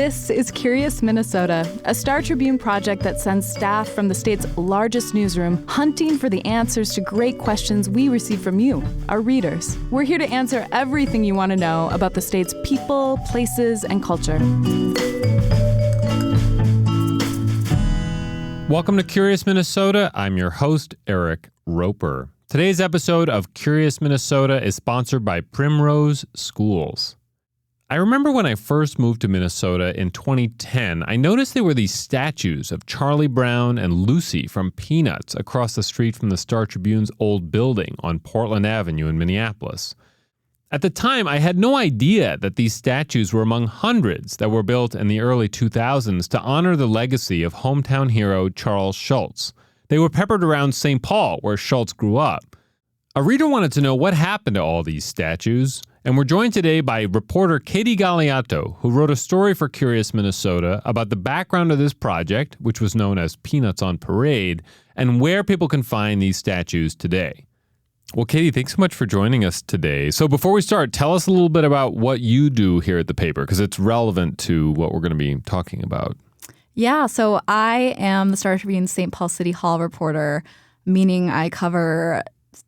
This is Curious Minnesota, a Star Tribune project that sends staff from the state's largest newsroom hunting for the answers to great questions we receive from you, our readers. We're here to answer everything you want to know about the state's people, places, and culture. Welcome to Curious Minnesota. I'm your host, Eric Roper. Today's episode of Curious Minnesota is sponsored by Primrose Schools. I remember when I first moved to Minnesota in 2010, I noticed there were these statues of Charlie Brown and Lucy from Peanuts across the street from the Star Tribune's old building on Portland Avenue in Minneapolis. At the time, I had no idea that these statues were among hundreds that were built in the early 2000s to honor the legacy of hometown hero Charles Schulz. They were peppered around St. Paul, where Schulz grew up. A reader wanted to know what happened to all these statues, and we're joined today by reporter Katie Galioto, who wrote a story for Curious Minnesota about the background of this project, which was known as Peanuts on Parade, and where people can find these statues today. Well, Katie, thanks so much for joining us today. So before we start, tell us a little bit about what you do here at the paper, because it's relevant to what we're going to be talking about. Yeah, so I am the Star Tribune St. Paul City Hall reporter, meaning I cover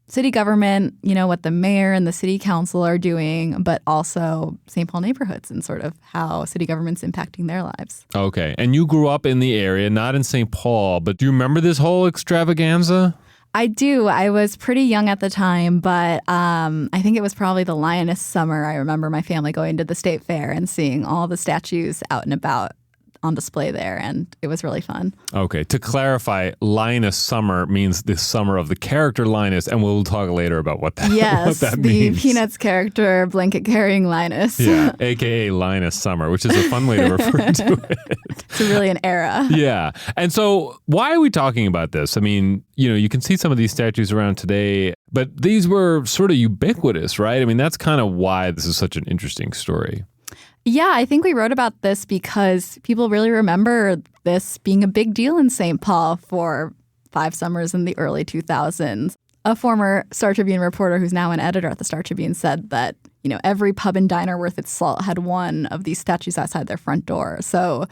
city government, what the mayor and the city council are doing, but also St. Paul neighborhoods and sort of how city government's impacting their lives. Okay. And you grew up in the area, not in St. Paul, but do you remember this whole extravaganza? I do. I was pretty young at the time, but I think it was probably the Linus summer. I remember my family going to the state fair and seeing all the statues out and about on display there, and it was really fun. Okay. To clarify, Linus summer means the summer of the character Linus, and we'll talk later about what that, yes, what that means. Yes, the Peanuts character, blanket-carrying Linus. Yeah, a.k.a. Linus Summer, which is a fun way to refer to it. It's really an era. Yeah. And so why are we talking about this? I mean, you can see some of these statues around today, but these were sort of ubiquitous, right? I mean, that's kind of why this is such an interesting story. Yeah, I think we wrote about this because people really remember this being a big deal in St. Paul for 5 summers in the early 2000s. A former Star Tribune reporter who's now an editor at the Star Tribune said that, every pub and diner worth its salt had one of these statues outside their front door. So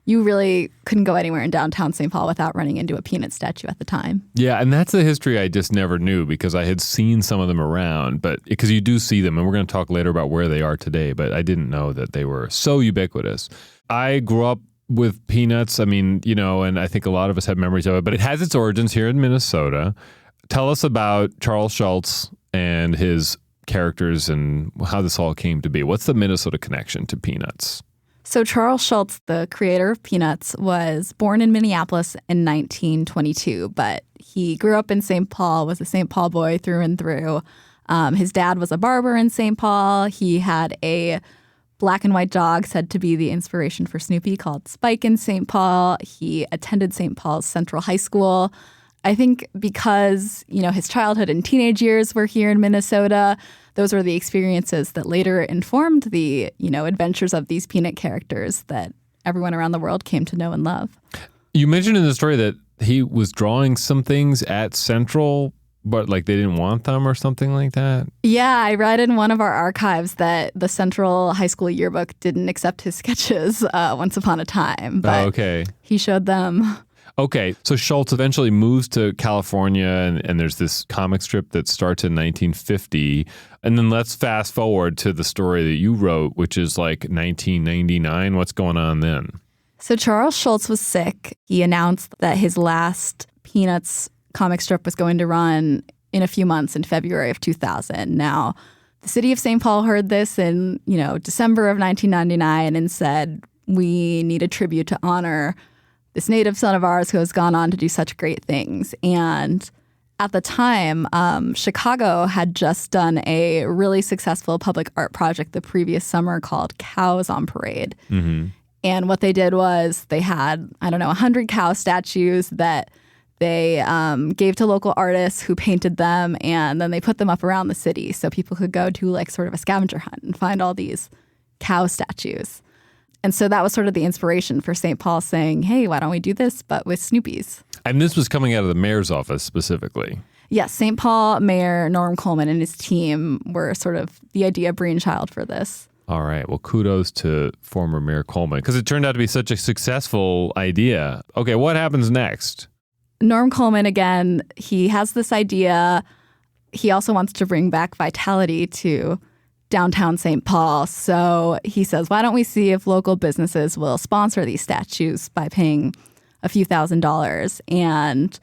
you really couldn't go anywhere in downtown St. Paul without running into a Peanut statue at the time. Yeah, and that's the history I just never knew because I had seen some of them around, but because you do see them, and we're going to talk later about where they are today, but I didn't know that they were so ubiquitous. I grew up with Peanuts, and I think a lot of us have memories of it, but it has its origins here in Minnesota. Tell us about Charles Schulz and his characters and how this all came to be. What's the Minnesota connection to Peanuts? So Charles Schulz, the creator of Peanuts, was born in Minneapolis in 1922, but he grew up in St. Paul, was a St. Paul boy through and through. His dad was a barber in St. Paul. He had a black and white dog said to be the inspiration for Snoopy called Spike in St. Paul. He attended St. Paul's Central High School. I think because, his childhood and teenage years were here in Minnesota, those were the experiences that later informed the, adventures of these Peanut characters that everyone around the world came to know and love. You mentioned in the story that he was drawing some things at Central, but they didn't want them or something like that? Yeah, I read in one of our archives that the Central High School yearbook didn't accept his sketches once upon a time. But okay. He showed them. Okay, so Schulz eventually moves to California, and there's this comic strip that starts in 1950. And then let's fast forward to the story that you wrote, which is 1999. What's going on then? So Charles Schulz was sick. He announced that his last Peanuts comic strip was going to run in a few months in February of 2000. Now, the city of St. Paul heard this in, December of 1999 and said, we need a tribute to honor this native son of ours who has gone on to do such great things. And at the time, Chicago had just done a really successful public art project the previous summer called Cows on Parade. Mm-hmm. And what they did was they had, 100 cow statues that they gave to local artists who painted them, and then they put them up around the city so people could go do sort of a scavenger hunt and find all these cow statues. And so that was sort of the inspiration for St. Paul saying, hey, why don't we do this, but with Snoopy's? And this was coming out of the mayor's office specifically. Yes, St. Paul Mayor Norm Coleman and his team were sort of the idea brainchild for this. All right. Well, kudos to former Mayor Coleman because it turned out to be such a successful idea. Okay, what happens next? Norm Coleman, again, he has this idea. He also wants to bring back vitality to downtown St. Paul. So he says, why don't we see if local businesses will sponsor these statues by paying a few $1,000s? And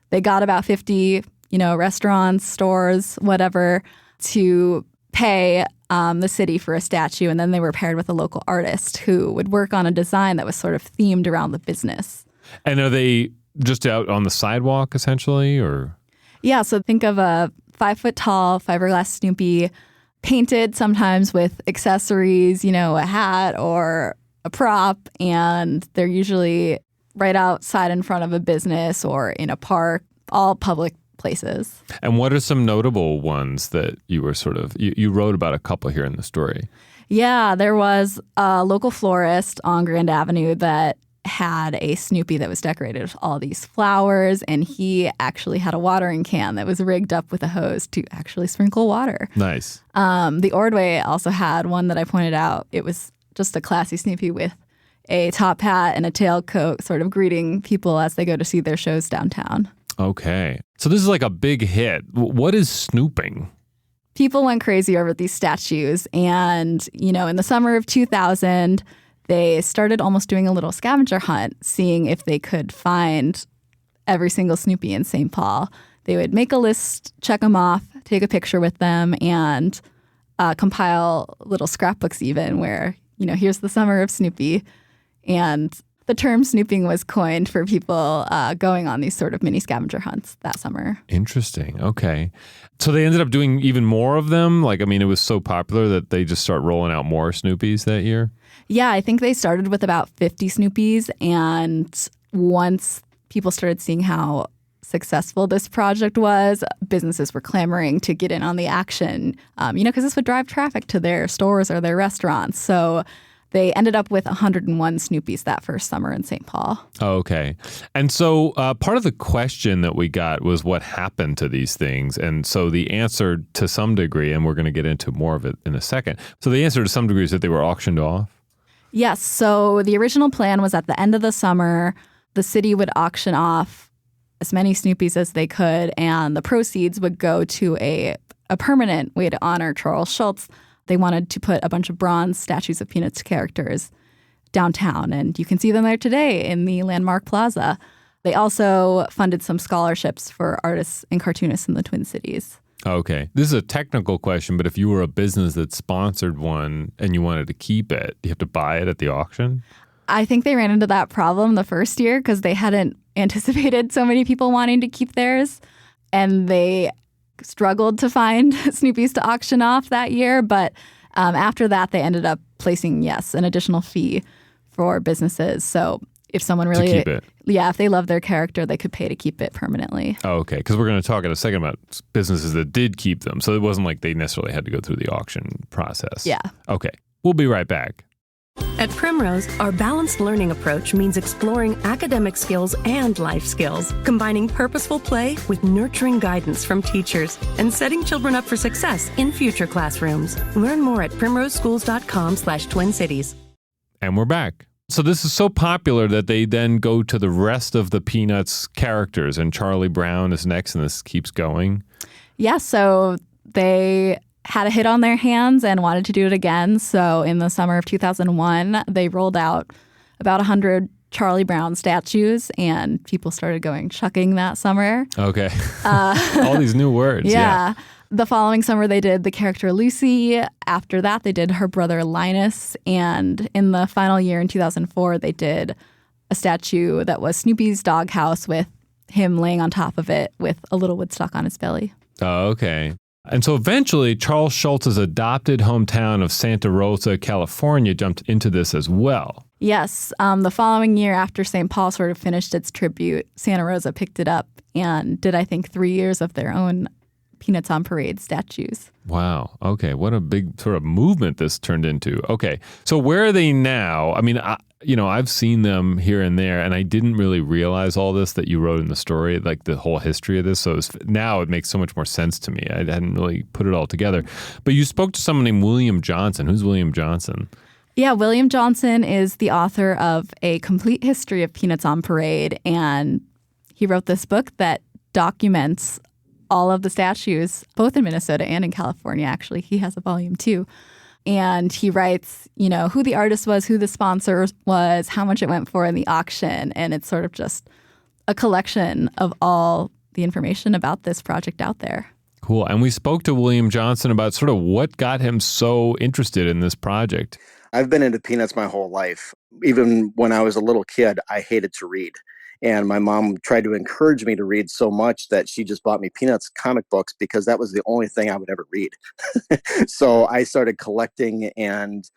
they got about 50, restaurants, stores, whatever, to pay the city for a statue. And then they were paired with a local artist who would work on a design that was sort of themed around the business. And are they just out on the sidewalk, essentially, or? Yeah, so think of a 5-foot-tall fiberglass Snoopy painted sometimes with accessories, a hat or a prop, and they're usually right outside in front of a business or in a park, all public places. And what are some notable ones that you were you wrote about a couple here in the story? Yeah, there was a local florist on Grand Avenue that had a Snoopy that was decorated with all these flowers, and he actually had a watering can that was rigged up with a hose to actually sprinkle water. Nice. The Ordway also had one that I pointed out. It was just a classy Snoopy with a top hat and a tailcoat, sort of greeting people as they go to see their shows downtown. Okay. So this is like a big hit. What is snooping? People went crazy over these statues, and, in the summer of 2000, they started almost doing a little scavenger hunt, seeing if they could find every single Snoopy in St. Paul. They would make a list, check them off, take a picture with them, and compile little scrapbooks even where, here's the summer of Snoopy. And the term snooping was coined for people going on these sort of mini scavenger hunts that summer. Interesting. Okay. So they ended up doing even more of them? It was so popular that they just start rolling out more Snoopies that year? Yeah, I think they started with about 50 Snoopies. And once people started seeing how successful this project was, businesses were clamoring to get in on the action, because this would drive traffic to their stores or their restaurants. So they ended up with 101 Snoopies that first summer in St. Paul. Okay. And so part of the question that we got was what happened to these things. And so the answer to some degree, and we're going to get into more of it in a second. So the answer to some degree is that they were auctioned off? Yes. So the original plan was at the end of the summer, the city would auction off as many Snoopies as they could, and the proceeds would go to a permanent way to honor Charles Schulz. They wanted to put a bunch of bronze statues of Peanuts characters downtown, and you can see them there today in the Landmark Plaza. They also funded some scholarships for artists and cartoonists in the Twin Cities. Okay. This is a technical question, but if you were a business that sponsored one and you wanted to keep it, do you have to buy it at the auction? I think they ran into that problem the first year because they hadn't anticipated so many people wanting to keep theirs, and they struggled to find Snoopies to auction off that year. But after that, they ended up placing, an additional fee for businesses. So if someone really, to keep it. Yeah, if they love their character, they could pay to keep it permanently. Oh, okay. Because we're going to talk in a second about businesses that did keep them. So it wasn't like they necessarily had to go through the auction process. Yeah. Okay. We'll be right back. At Primrose, our balanced learning approach means exploring academic skills and life skills, combining purposeful play with nurturing guidance from teachers, and setting children up for success in future classrooms. Learn more at primroseschools.com/twincities. And we're back. So this is so popular that they then go to the rest of the Peanuts characters, and Charlie Brown is next, and this keeps going. Yeah, so they had a hit on their hands and wanted to do it again. So in the summer of 2001, they rolled out about 100 Charlie Brown statues, and people started going chucking that summer. Okay. All these new words. Yeah. The following summer, they did the character Lucy. After that, they did her brother Linus. And in the final year in 2004, they did a statue that was Snoopy's doghouse with him laying on top of it with a little Woodstock on his belly. Oh, okay. And so eventually, Charles Schulz's adopted hometown of Santa Rosa, California, jumped into this as well. Yes. The following year, after St. Paul sort of finished its tribute, Santa Rosa picked it up and did, I think, 3 years of their own Peanuts on Parade statues. Wow. Okay. What a big sort of movement this turned into. Okay. So where are they now? I mean, I've seen them here and there, and I didn't really realize all this that you wrote in the story, like the whole history of this. So now it makes so much more sense to me. I hadn't really put it all together. But you spoke to someone named William Johnson. Who's William Johnson? Yeah, William Johnson is the author of A Complete History of Peanuts on Parade, and he wrote this book that documents all of the statues, both in Minnesota and in California, actually. He has a volume too. And he writes, who the artist was, who the sponsor was, how much it went for in the auction. And it's sort of just a collection of all the information about this project out there. Cool. And we spoke to William Johnson about sort of what got him so interested in this project. I've been into Peanuts my whole life. Even when I was a little kid, I hated to read. And my mom tried to encourage me to read so much that she just bought me Peanuts comic books because that was the only thing I would ever read. So I started collecting, and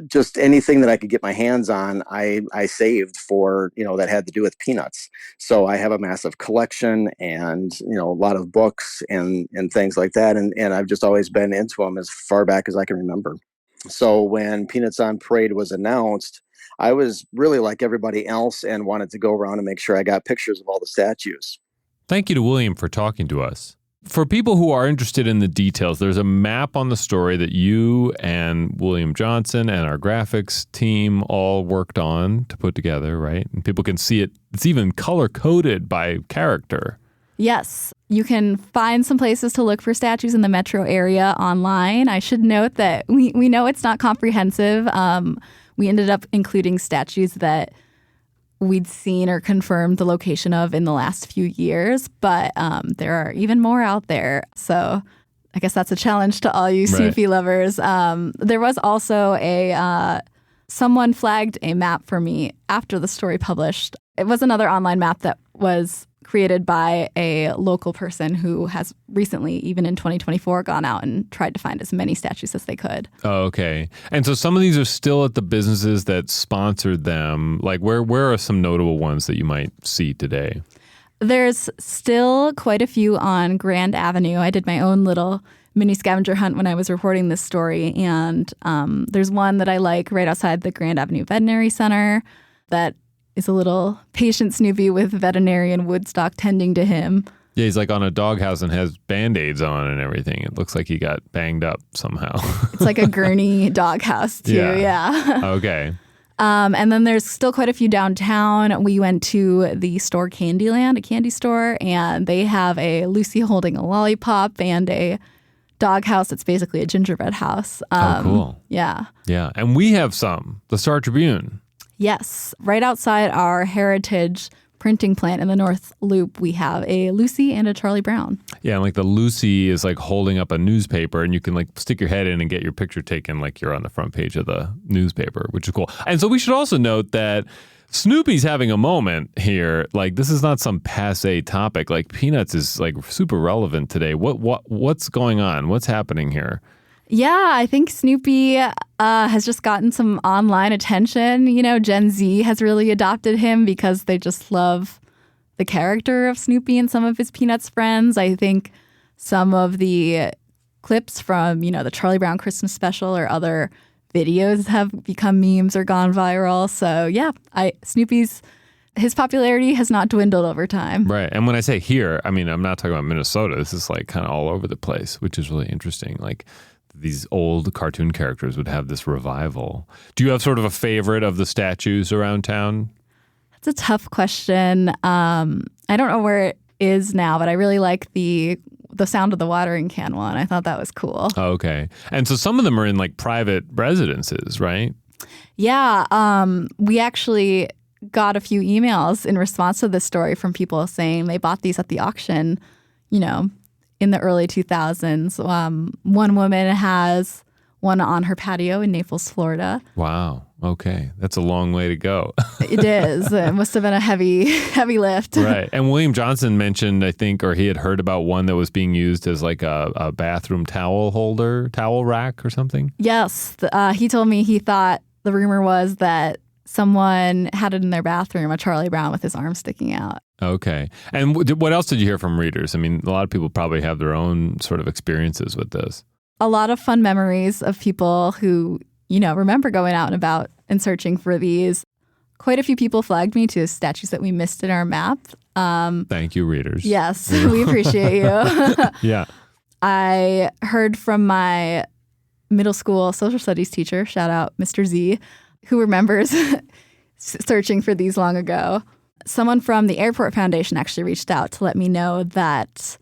just anything that I could get my hands on, I saved for, that had to do with Peanuts. So I have a massive collection and, a lot of books and things like that. And I've just always been into them as far back as I can remember. So when Peanuts on Parade was announced, I was really like everybody else and wanted to go around and make sure I got pictures of all the statues. Thank you to William for talking to us. For people who are interested in the details, there's a map on the story that you and William Johnson and our graphics team all worked on to put together, right? And people can see it. It's even color-coded by character. Yes. You can find some places to look for statues in the metro area online. I should note that we know it's not comprehensive. We ended up including statues that we'd seen or confirmed the location of in the last few years, but there are even more out there. So I guess that's a challenge to all you Snoopy lovers. There was also someone flagged a map for me after the story published. It was another online map that was created by a local person who has recently, even in 2024, gone out and tried to find as many statues as they could. Oh, okay. And so some of these are still at the businesses that sponsored them. Like where are some notable ones that you might see today? There's still quite a few on Grand Avenue. I did my own little mini scavenger hunt when I was reporting this story. And there's one that I like right outside the Grand Avenue Veterinary Center that is a little patient Snoopy with veterinarian Woodstock tending to him. Yeah, he's like on a doghouse and has Band-Aids on and everything. It looks like he got banged up somehow. It's like a gurney doghouse too, yeah. Okay. And then there's still quite a few downtown. We went to the store Candyland, a candy store, and they have a Lucy holding a lollipop and a doghouse that's basically a gingerbread house. Oh, cool. Yeah. Yeah, and we have some, the Star Tribune. Yes. Right outside our Heritage printing plant in the North Loop, we have a Lucy and a Charlie Brown. Yeah, and like the Lucy is like holding up a newspaper, and you can like stick your head in and get your picture taken like you're on the front page of the newspaper, which is cool. And so we should also note that Snoopy's having a moment here. Like, this is not some passé topic. Like, Peanuts is like super relevant today. What's going on? What's happening here? Yeah, I think Snoopy has just gotten some online attention. Gen Z has really adopted him because they just love the character of Snoopy and some of his Peanuts friends. I think some of the clips from, the Charlie Brown Christmas special or other videos have become memes or gone viral. So yeah, his popularity has not dwindled over time. Right. And when I say here, I mean, I'm not talking about Minnesota. This is like kind of all over the place, which is really interesting. Like, these old cartoon characters would have this revival. Do you have sort of a favorite of the statues around town? That's a tough question. I don't know where it is now, but I really like the Sound of the Watering Can one. I thought that was cool. Oh, okay. And so some of them are in like private residences, right? Yeah. We actually got a few emails in response to this story from people saying they bought these at the auction, in the early 2000s. One woman has one on her patio in Naples, Florida. Wow. Okay. That's a long way to go. It is. It must have been a heavy lift. Right. And William Johnson mentioned, I think, or he had heard about one that was being used as like a bathroom towel holder, towel rack or something. Yes. He told me he thought the rumor was that someone had it in their bathroom, a Charlie Brown with his arm sticking out. Okay. And what else did you hear from readers? I mean, a lot of people probably have their own sort of experiences with this. A lot of fun memories of people who, remember going out and about and searching for these. Quite a few people flagged me to statues that we missed in our map. Thank you, readers. Yes, we appreciate you. Yeah. I heard from my middle school social studies teacher, shout out Mr. Z, who remembers searching for these long ago. Someone from the Airport Foundation actually reached out to let me know that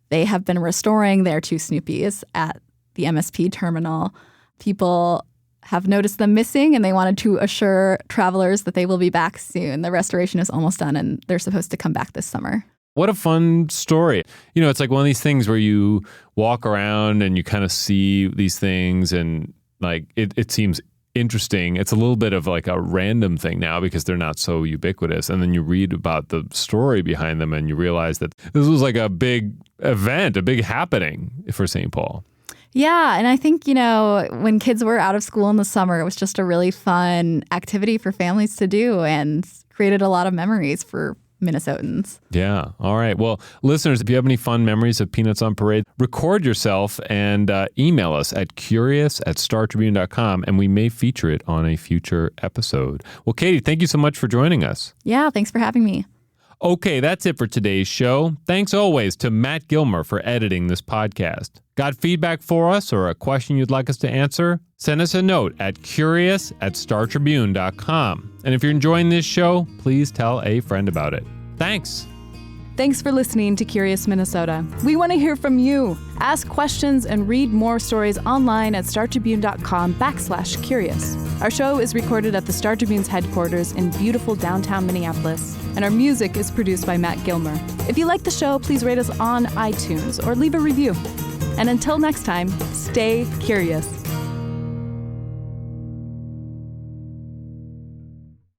they have been restoring their 2 Snoopies at the MSP terminal. People have noticed them missing, and they wanted to assure travelers that they will be back soon. The restoration is almost done, and they're supposed to come back this summer. What a fun story. It's like one of these things where you walk around and you kind of see these things, and like it seems interesting. It's a little bit of like a random thing now because they're not so ubiquitous. And then you read about the story behind them and you realize that this was like a big event, a big happening for St. Paul. Yeah. And I think, when kids were out of school in the summer, it was just a really fun activity for families to do and created a lot of memories for Minnesotans. Yeah. All right. Well, listeners, if you have any fun memories of Peanuts on Parade, record yourself and email us at curious@startribune.com, and we may feature it on a future episode. Well, Katie, thank you so much for joining us. Yeah. Thanks for having me. Okay, that's it for today's show. Thanks always to Matt Gilmer for editing this podcast. Got feedback for us or a question you'd like us to answer? Send us a note at curious@startribune.com. And if you're enjoying this show, please tell a friend about it. Thanks. Thanks for listening to Curious Minnesota. We want to hear from you. Ask questions and read more stories online at startribune.com/curious. Our show is recorded at the Star Tribune's headquarters in beautiful downtown Minneapolis, and our music is produced by Matt Gilmer. If you like the show, please rate us on iTunes or leave a review. And until next time, stay curious.